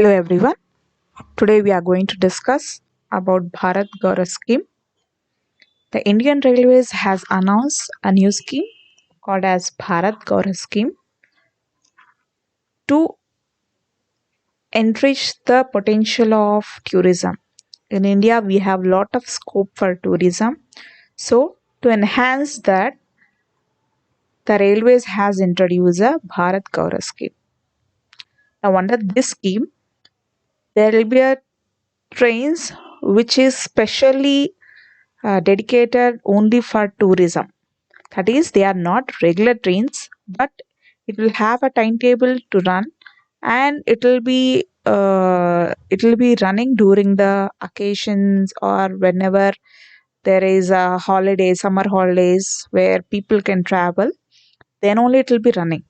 Hello everyone. Today we are going to discuss about Bharat Gaurav scheme. The Indian Railways has announced a new scheme called as Bharat Gaurav scheme to enrich the potential of tourism. In India, we have lot of scope for tourism. So to enhance that, the Railways has introduced a Bharat Gaurav scheme. Now under this scheme, there will be a trains which is specially dedicated only for tourism. That is, they are not regular trains, but it will have a timetable to run, and it will be running during the occasions or whenever there is a holiday, summer holidays where people can travel. Then only it will be running.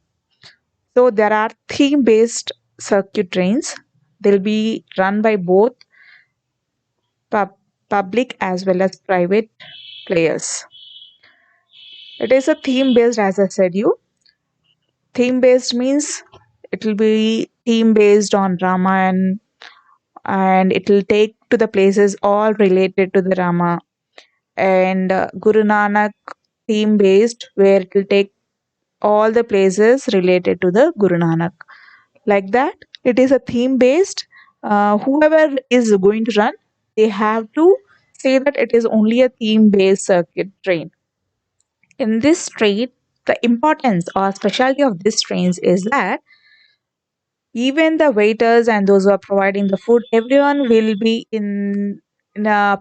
So there are theme-based circuit trains. They'll be run by both pub- public as well as private players. It is a theme-based, as I said you. Theme based means it will be theme based on Ramayana, and it will take to the places all related to the Rama, and Guru Nanak theme based where it will take all the places related to the Guru Nanak. Like that, it is a theme based. Whoever is going to run, they have to say that it is only a theme based circuit train. In this train, the importance or specialty of this trains is that even the waiters and those who are providing the food, everyone will be in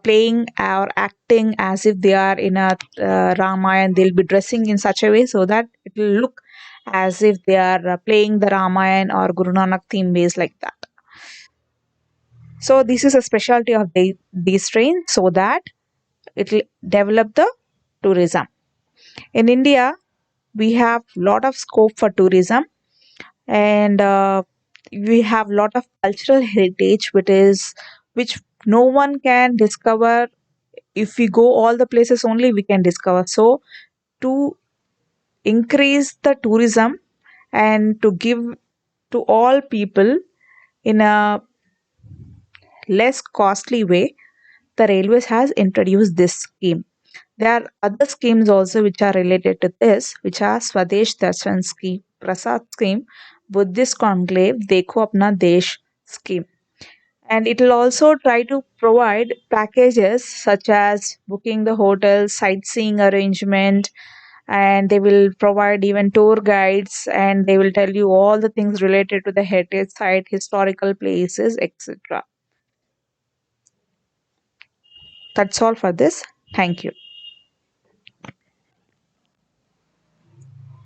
playing or acting as if they are in a Ramayana. They'll be dressing in such a way so that it will look as if they are playing the Ramayana or Guru Nanak theme base like that. So this is a specialty of these trains so that it will develop the tourism. In India, we have lot of scope for tourism, and we have lot of cultural heritage which no one can discover. If we go all the places only we can discover. So to increase the tourism and to give to all people in a less costly way, the railways has introduced this scheme. There are other schemes also which are related to this, which are Swadesh Darshan scheme, Prasad scheme, Buddhist conclave, Dekho Apna Desh scheme. And it will also try to provide packages such as booking the hotel, sightseeing arrangement, and they will provide even tour guides, and they will tell you all the things related to the heritage site, historical places, etc. That's all for this. Thank you.